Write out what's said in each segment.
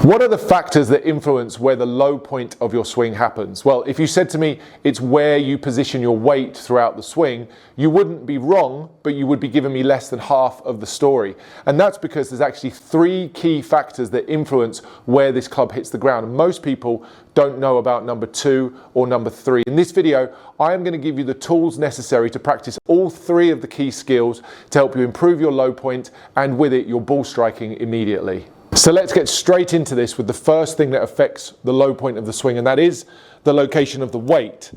What are the factors that influence where the low point of your swing happens? Well, if you said to me it's where you position your weight throughout the swing, you wouldn't be wrong, but you would be giving me less than half of the story. And that's because there's actually 3 key factors that influence where this club hits the ground. And most people don't know about number 2 or number 3. In this video, I am going to give you the tools necessary to practice all 3 of the key skills to help you improve your low point and with it your ball striking immediately. So let's get straight into this with the first thing that affects the low point of the swing, and that is the location of the weight.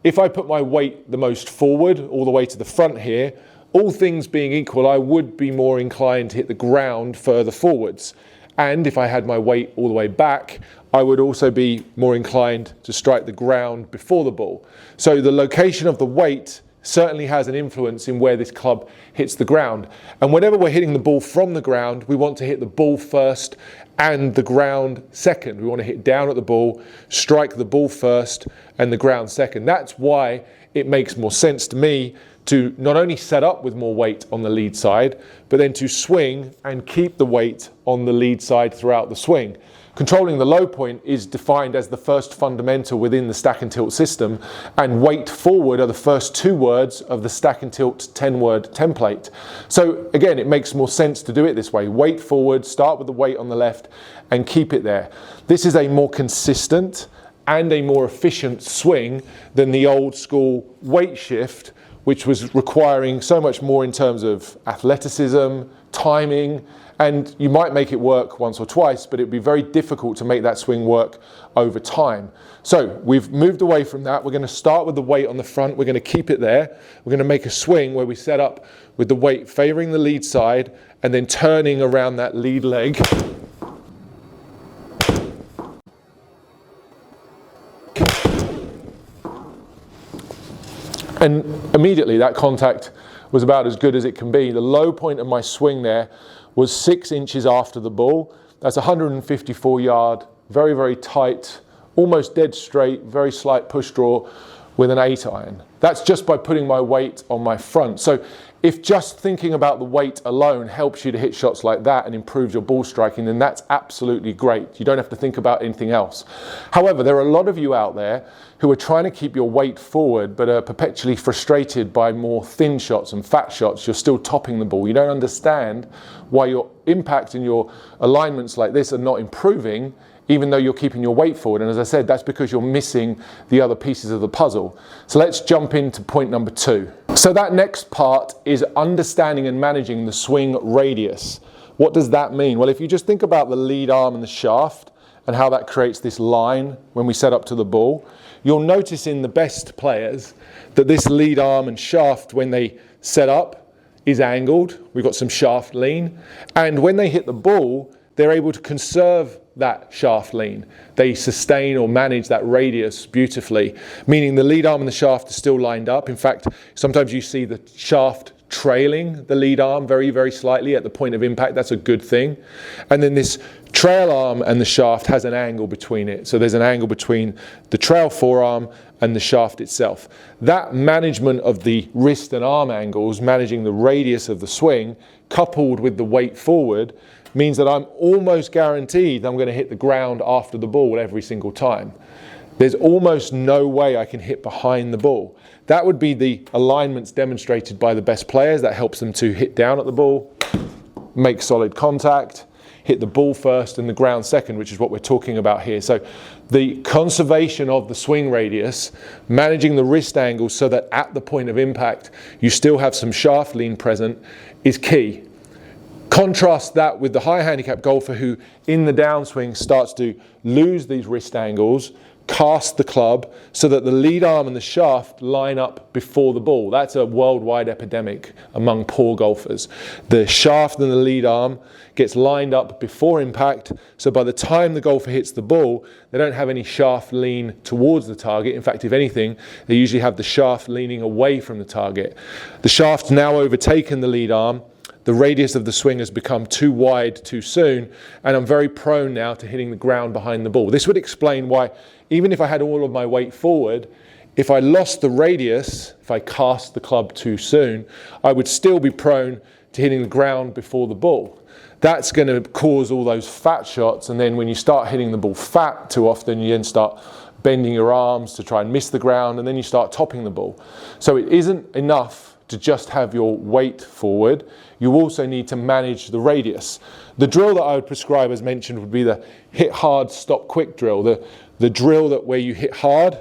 If I put my weight the most forward, all the way to the front here, all things being equal, I would be more inclined to hit the ground further forwards. And if I had my weight all the way back, I would also be more inclined to strike the ground before the ball. So the location of the weight certainly has an influence in where this club hits the ground. And whenever we're hitting the ball from the ground, we want to hit the ball first and the ground second. We want to hit down at the ball, strike the ball first and the ground second. That's why it makes more sense to me to not only set up with more weight on the lead side, but then to swing and keep the weight on the lead side throughout the swing. Controlling the low point is defined as the first fundamental within the stack and tilt system, and weight forward are the first 2 words of the stack and tilt 10-word template. So again, it makes more sense to do it this way. Weight forward, start with the weight on the left and keep it there. This is a more consistent and a more efficient swing than the old school weight shift, which was requiring so much more in terms of athleticism, timing, and you might make it work once or twice, but it'd be very difficult to make that swing work over time. So we've moved away from that. We're going to start with the weight on the front. We're going to keep it there. We're going to make a swing where we set up with the weight favoring the lead side and then turning around that lead leg. And immediately that contact was about as good as it can be. The low point of my swing there was 6 inches after the ball. That's 154 yard, very, very tight, almost dead straight, very slight push draw with an 8 iron. That's just by putting my weight on my front. So if just thinking about the weight alone helps you to hit shots like that and improves your ball striking, then that's absolutely great. You don't have to think about anything else. However, there are a lot of you out there who are trying to keep your weight forward but are perpetually frustrated by more thin shots and fat shots. You're still topping the ball. You don't understand why your impact and your alignments like this are not improving even though you're keeping your weight forward. And as I said, that's because you're missing the other pieces of the puzzle. So let's jump into point number 2. So that next part is understanding and managing the swing radius. What does that mean? Well, if you just think about the lead arm and the shaft and how that creates this line when we set up to the ball, you'll notice in the best players that this lead arm and shaft, when they set up, is angled. We've got some shaft lean. And when they hit the ball, they're able to conserve that shaft lean. They sustain or manage that radius beautifully, meaning the lead arm and the shaft are still lined up. In fact, sometimes you see the shaft trailing the lead arm very, very slightly at the point of impact. That's a good thing. And then this trail arm and the shaft has an angle between it. So there's an angle between the trail forearm and the shaft itself. That management of the wrist and arm angles, managing the radius of the swing, coupled with the weight forward, means that I'm almost guaranteed I'm going to hit the ground after the ball every single time. There's almost no way I can hit behind the ball. That would be the alignments demonstrated by the best players. That helps them to hit down at the ball, make solid contact, hit the ball first and the ground second, which is what we're talking about here. So the conservation of the swing radius, managing the wrist angle so that at the point of impact you still have some shaft lean present, is key. Contrast that with the high handicap golfer who in the downswing starts to lose these wrist angles, cast the club so that the lead arm and the shaft line up before the ball. That's a worldwide epidemic among poor golfers. The shaft and the lead arm gets lined up before impact, so by the time the golfer hits the ball, they don't have any shaft lean towards the target. In fact, if anything, they usually have the shaft leaning away from the target. The shaft's now overtaken the lead arm. The radius of the swing has become too wide too soon, and I'm very prone now to hitting the ground behind the ball. This would explain why, even if I had all of my weight forward, if I lost the radius, if I cast the club too soon, I would still be prone to hitting the ground before the ball. that's going to cause all those fat shots, and then when you start hitting the ball fat too often, you then start bending your arms to try and miss the ground, and then you start topping the ball. So it isn't enough to just have your weight forward. You also need to manage the radius. The drill that I would prescribe, as mentioned, would be the hit hard, stop quick drill. The drill that where you hit hard,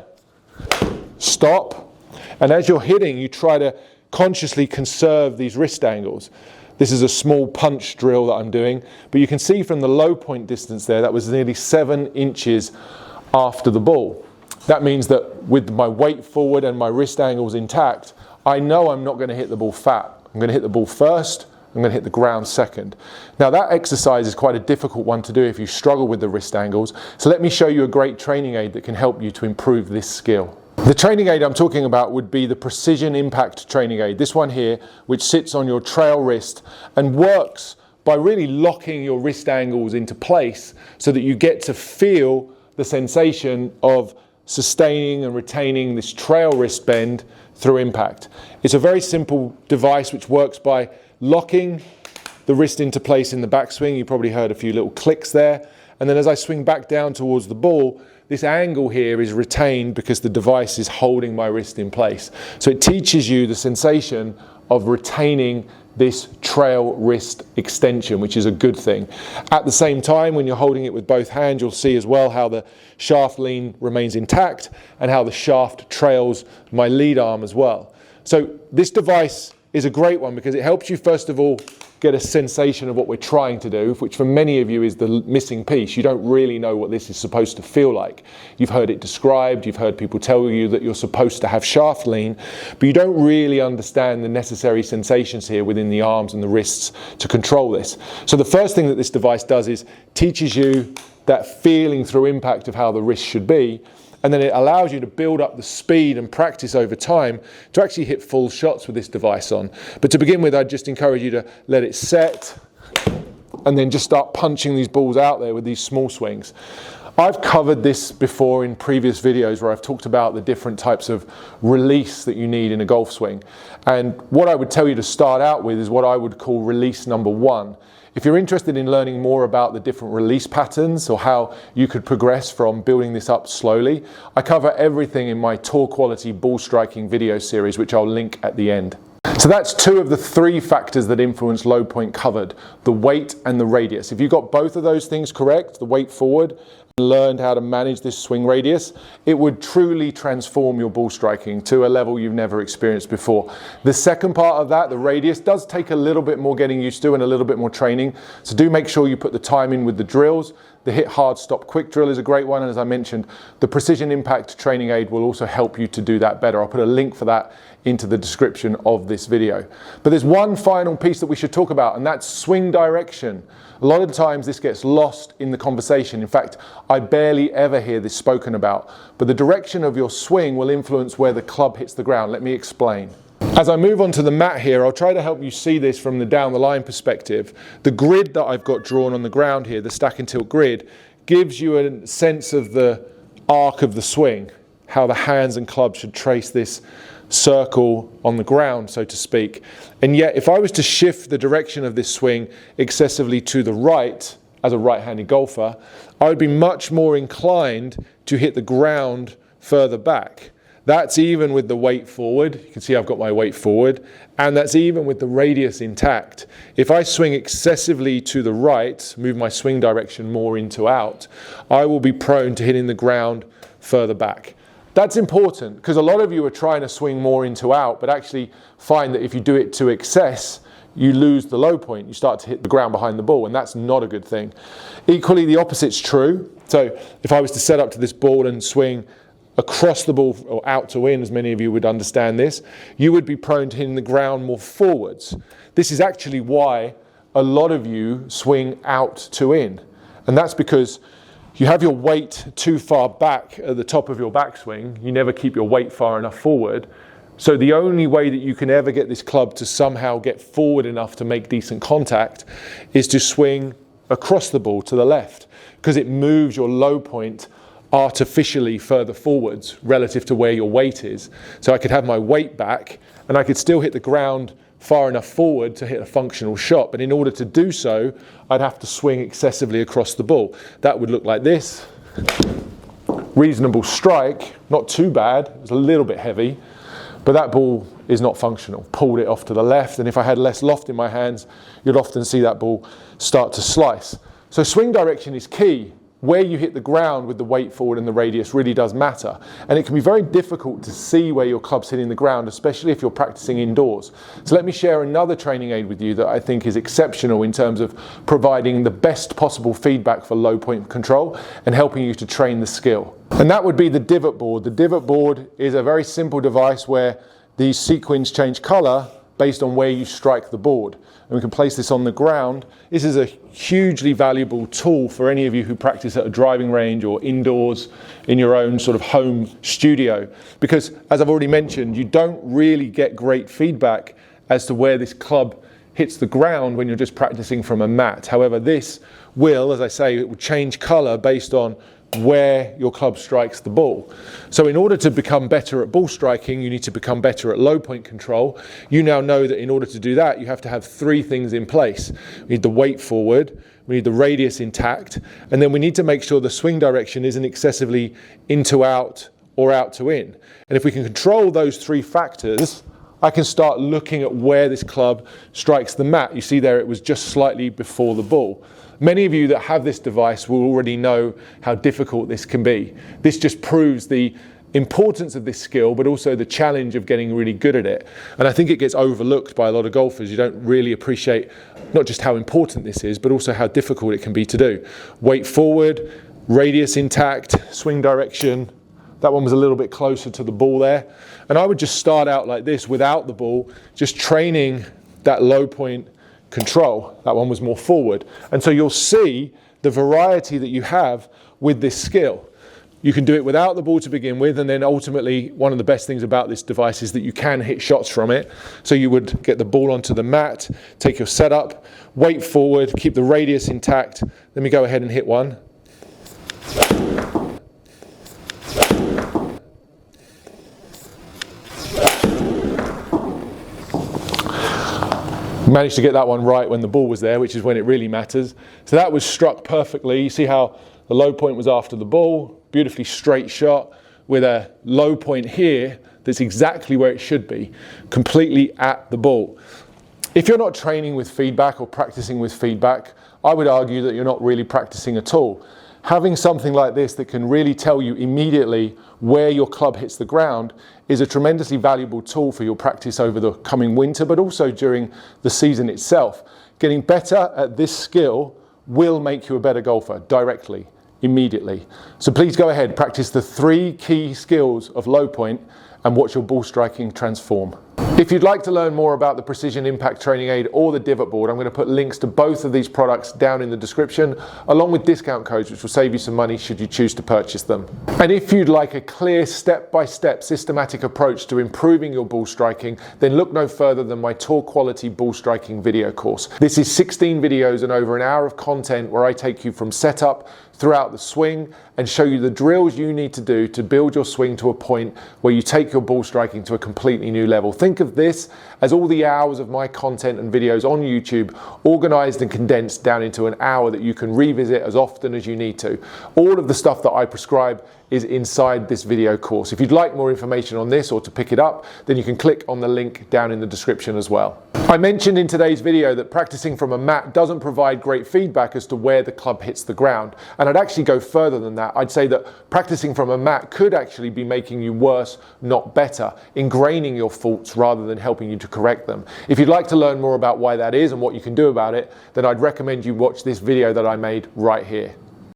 stop, and as you're hitting, you try to consciously conserve these wrist angles. This is a small punch drill that I'm doing, but you can see from the low point distance there, that was nearly 7 inches after the ball. That means that with my weight forward and my wrist angles intact, I know I'm not going to hit the ball fat. I'm going to hit the ball first, I'm going to hit the ground second. Now that exercise is quite a difficult one to do if you struggle with the wrist angles, so let me show you a great training aid that can help you to improve this skill. The training aid I'm talking about would be the Precision Impact training aid, this one here, which sits on your trail wrist and works by really locking your wrist angles into place so that you get to feel the sensation of sustaining and retaining this trail wrist bend through impact. It's a very simple device which works by locking the wrist into place in the backswing. You probably heard a few little clicks there. And then as I swing back down towards the ball, this angle here is retained because the device is holding my wrist in place. So it teaches you the sensation of retaining this trail wrist extension, which is a good thing. At the same time, when you're holding it with both hands, you'll see as well how the shaft lean remains intact and how the shaft trails my lead arm as well. So this device is a great one because it helps you first of all get a sensation of what we're trying to do, which for many of you is the missing piece. You don't really know what this is supposed to feel like. You've heard it described, you've heard people tell you that you're supposed to have shaft lean, but you don't really understand the necessary sensations here within the arms and the wrists to control this. So the first thing that this device does is teaches you that feeling through impact of how the wrist should be, and then it allows you to build up the speed and practice over time to actually hit full shots with this device on. But to begin with, I'd just encourage you to let it set and then just start punching these balls out there with these small swings. I've covered this before in previous videos where I've talked about the different types of release that you need in a golf swing. And what I would tell you to start out with is what I would call release number 1. If you're interested in learning more about the different release patterns or how you could progress from building this up slowly, I cover everything in my tour quality ball striking video series, which I'll link at the end. So that's 2 of the 3 factors that influence low point covered, the weight and the radius. If you got both of those things correct, the weight forward, and learned how to manage this swing radius, it would truly transform your ball striking to a level you've never experienced before. The second part of that, the radius, does take a little bit more getting used to and a little bit more training. So do make sure you put the time in with the drills. The hit hard, stop quick drill is a great one. And as I mentioned, the Precision Impact training aid will also help you to do that better. I'll put a link for that into the description of this video. But there's one final piece that we should talk about, and that's swing direction. A lot of the times this gets lost in the conversation. In fact, I barely ever hear this spoken about. But the direction of your swing will influence where the club hits the ground. Let me explain. As I move onto the mat here, I'll try to help you see this from the down the line perspective. The grid that I've got drawn on the ground here, the stack and tilt grid, gives you a sense of the arc of the swing, how the hands and club should trace this circle on the ground, so to speak. And yet, if I was to shift the direction of this swing excessively to the right, as a right-handed golfer, I would be much more inclined to hit the ground further back. That's even with the weight forward. You can see I've got my weight forward, and that's even with the radius intact. If I swing excessively to the right, move my swing direction more into out, I will be prone to hitting the ground further back. That's important because a lot of you are trying to swing more into out, but actually find that if you do it to excess, you lose the low point. You start to hit the ground behind the ball, and that's not a good thing. Equally, the opposite's true. So if I was to set up to this ball and swing across the ball or out to in, as many of you would understand this, you would be prone to hitting the ground more forwards. This is actually why a lot of you swing out to in. And that's because you have your weight too far back at the top of your backswing. You never keep your weight far enough forward. So the only way that you can ever get this club to somehow get forward enough to make decent contact is to swing across the ball to the left, because it moves your low point artificially further forwards relative to where your weight is. So I could have my weight back and I could still hit the ground far enough forward to hit a functional shot. But in order to do so, I'd have to swing excessively across the ball. That would look like this. Reasonable strike, not too bad, it was a little bit heavy, but that ball is not functional. Pulled it off to the left, and if I had less loft in my hands, you'd often see that ball start to slice. So swing direction is key. Where you hit the ground with the weight forward and the radius really does matter. And it can be very difficult to see where your club's hitting the ground, especially if you're practicing indoors. So let me share another training aid with you that I think is exceptional in terms of providing the best possible feedback for low point control and helping you to train the skill. And that would be the Divot board. The Divot board is a very simple device where these sequins change color based on where you strike the board. And we can place this on the ground. This is a hugely valuable tool for any of you who practice at a driving range or indoors in your own sort of home studio. Because as I've already mentioned, you don't really get great feedback as to where this club hits the ground when you're just practicing from a mat. However, this will, as I say, it will change color based on where your club strikes the ball. So in order to become better at ball striking, you need to become better at low point control. You now know that in order to do that, you have to have three things in place. We need the weight forward, we need the radius intact, and then we need to make sure the swing direction isn't excessively in to out or out to in. And if we can control those three factors, I can start looking at where this club strikes the mat. You see there, it was just slightly before the ball. Many of you that have this device will already know how difficult this can be. This just proves the importance of this skill, but also the challenge of getting really good at it. And I think it gets overlooked by a lot of golfers. You don't really appreciate not just how important this is, but also how difficult it can be to do. Weight forward, radius intact, swing direction. That one was a little bit closer to the ball there. And I would just start out like this without the ball, just training that low point control. That one was more forward. And so you'll see the variety that you have with this skill. You can do it without the ball to begin with, and then ultimately one of the best things about this device is that you can hit shots from it. So you would get the ball onto the mat, take your setup, weight forward, keep the radius intact. Let me go ahead and hit one. Managed to get that one right when the ball was there, which is when it really matters. So that was struck perfectly. You see how the low point was after the ball, beautifully straight shot with a low point here that's exactly where it should be, completely at the ball. If you're not training with feedback or practicing with feedback, I would argue that you're not really practicing at all. Having something like this that can really tell you immediately where your club hits the ground is a tremendously valuable tool for your practice over the coming winter, but also during the season itself. Getting better at this skill will make you a better golfer directly, immediately. So please go ahead, practice the three key skills of low point and watch your ball striking transform. If you'd like to learn more about the Precision Impact Training Aid or the Divot board, I'm going to put links to both of these products down in the description, along with discount codes which will save you some money should you choose to purchase them. And if you'd like a clear step-by-step systematic approach to improving your ball striking, then look no further than my Tour Quality Ball Striking video course. This is 16 videos and over an hour of content where I take you from setup throughout the swing and show you the drills you need to do to build your swing to a point where you take your ball striking to a completely new level. Think of this as all the hours of my content and videos on YouTube organized and condensed down into an hour that you can revisit as often as you need to. All of the stuff that I prescribe is inside this video course. If you'd like more information on this or to pick it up, then you can click on the link down in the description as well. I mentioned in today's video that practicing from a mat doesn't provide great feedback as to where the club hits the ground. And I'd actually go further than that. I'd say that practicing from a mat could actually be making you worse, not better, ingraining your faults rather than helping you to correct them. If you'd like to learn more about why that is and what you can do about it, then I'd recommend you watch this video that I made right here.